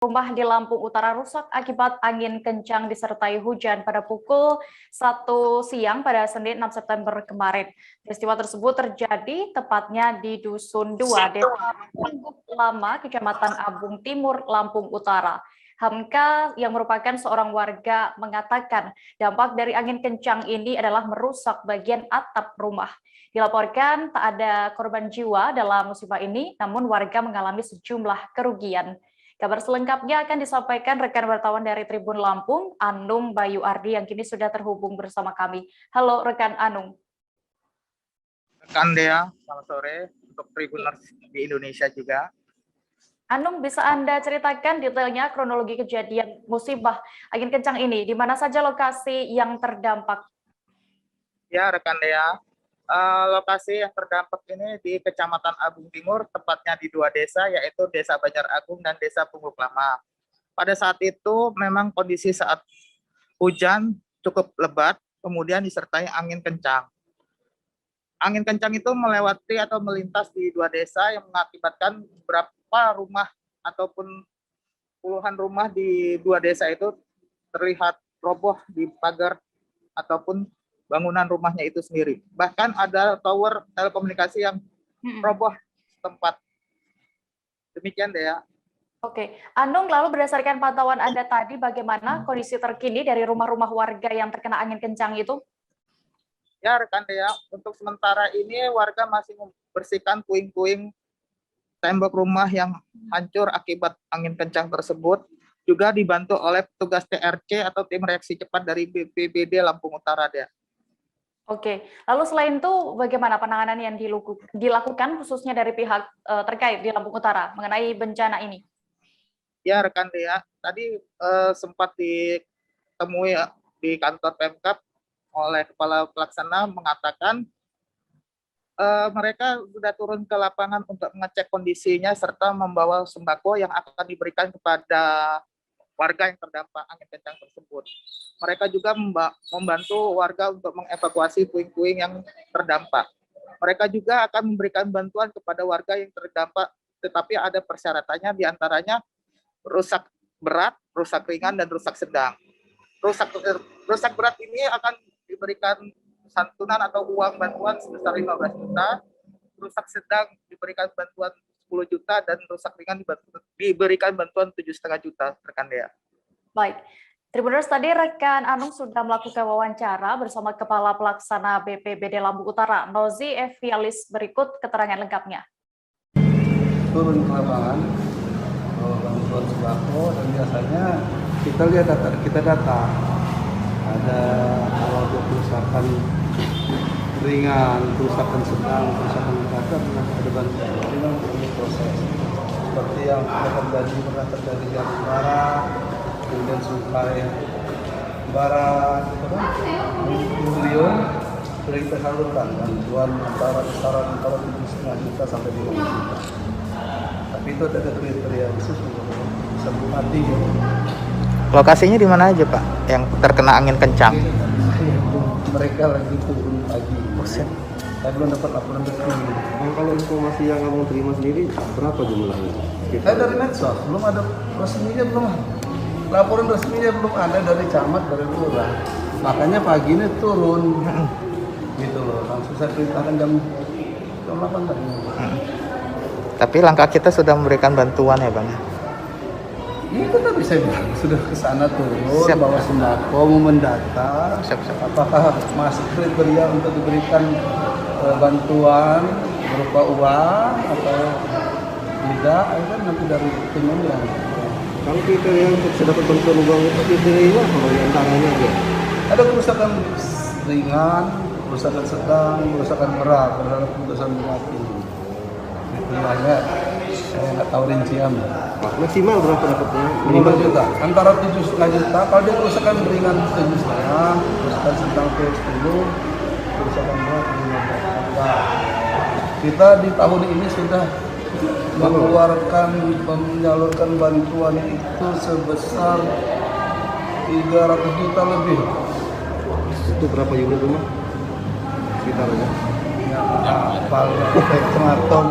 Rumah di Lampung Utara rusak akibat angin kencang disertai hujan pada pukul 1 siang pada Senin 6 September kemarin. Peristiwa tersebut terjadi tepatnya di Dusun 2, Desa Tengguh Lama, Kecamatan Abung Timur, Lampung Utara. Hamka yang merupakan seorang warga mengatakan dampak dari angin kencang ini adalah merusak bagian atap rumah. Dilaporkan tak ada korban jiwa dalam musibah ini, namun warga mengalami sejumlah kerugian. Kabar selengkapnya akan disampaikan rekan wartawan dari Tribun Lampung, Anung Bayu Ardi, yang kini sudah terhubung bersama kami. Halo rekan Anung. Rekan Dea, selamat sore untuk Tribuners di Indonesia juga. Anung, bisa Anda ceritakan detailnya kronologi kejadian musibah angin kencang ini? Di mana saja lokasi yang terdampak? Ya, rekan Dea. Lokasi yang terdampak ini di Kecamatan Abung Timur, tepatnya di 2 desa, yaitu Desa Banjar Agung dan Desa Tengguh Lama. Pada saat itu memang kondisi saat hujan cukup lebat, kemudian disertai angin kencang. Angin kencang itu melewati atau melintas di 2 desa yang mengakibatkan beberapa rumah ataupun puluhan rumah di 2 desa itu terlihat roboh di pagar ataupun bangunan rumahnya itu sendiri. Bahkan ada tower telekomunikasi yang roboh tempat. Demikian deh ya. Oke, Anung, lalu berdasarkan pantauan Anda tadi, bagaimana kondisi terkini dari rumah-rumah warga yang terkena angin kencang itu? Ya rekan Dea, untuk sementara ini warga masih membersihkan puing-puing tembok rumah yang hancur akibat angin kencang tersebut, juga dibantu oleh petugas TRC atau tim reaksi cepat dari BPBD Lampung Utara Dea. Oke, lalu selain itu bagaimana penanganan yang dilakukan khususnya dari pihak terkait di Lampung Utara mengenai bencana ini? Ya rekan Dea, tadi sempat ditemui di kantor Pemkab oleh Kepala Pelaksana mengatakan mereka sudah turun ke lapangan untuk mengecek kondisinya serta membawa sembako yang akan diberikan kepada warga yang terdampak angin kencang tersebut. Mereka juga membantu warga untuk mengevakuasi puing-puing yang terdampak. Mereka juga akan memberikan bantuan kepada warga yang terdampak, tetapi ada persyaratannya, diantaranya rusak berat, rusak ringan, dan rusak sedang. Rusak berat ini akan diberikan santunan atau uang bantuan sebesar 15 juta, rusak sedang diberikan bantuan 10 juta, dan rusak ringan diberikan bantuan 7,5 juta, rekan Dea. Baik, Tribuners, tadi rekan Anung sudah melakukan wawancara bersama Kepala Pelaksana BPBD Lampung Utara, Nozi Evialis. Berikut keterangan lengkapnya. Turun ke lapangan, bantuan sembako, dan biasanya kita lihat data, ada kalau kerusakan ringan, kerusakan sedang, kerusakan berat, ada bantuan. Memang ini proses seperti yang pernah terjadi di Lampung Barat, kemudian Sungai Barat, Beliau sudah kita salurkan bantuan antara 7,5 juta sampai 20 juta. Tapi itu ada kriteria khusus untuk bisa mati. Lokasinya di mana aja Pak yang terkena angin kencang? Mereka lagi turun pagi. Saya belum dapat laporan resmi. Kalau informasi yang kamu terima sendiri berapa jumlahnya? Saya dari medsos, belum ada resminya, laporan resminya belum ada dari camat, dari lurah. Makanya pagi ini turun, gitu loh. Langsung saya perintahkan jam 8 tadi. Tapi langkah kita sudah memberikan bantuan ya Bang? Ini kan bisa bilang sudah ke sana turun, bawa sembako, mau mendata, apakah masuk kriteria untuk diberikan bantuan berupa uang atau tidak, itu kan nanti dari timnya. Kalau kriteria untuk dapat bantuan uang itu kriteria kalau yang tangannya aja? Ada kerusakan ringan, kerusakan sedang, kerusakan berat terhadap keputusan mati. Kriterianya saya nggak tahu rinciannya. Maksimal berapa dapatnya? 5 juta, antara 7,5 juta. Kalau dia kerusakan ringan 7,5, kerusakan sedang ke 10, kerusakan berat 15 juta. Kita di tahun ini sudah menyalurkan bantuan itu sebesar 300 juta lebih. Itu berapa unit rumah? Sekitarnya? Ya, hafal, setengah ton.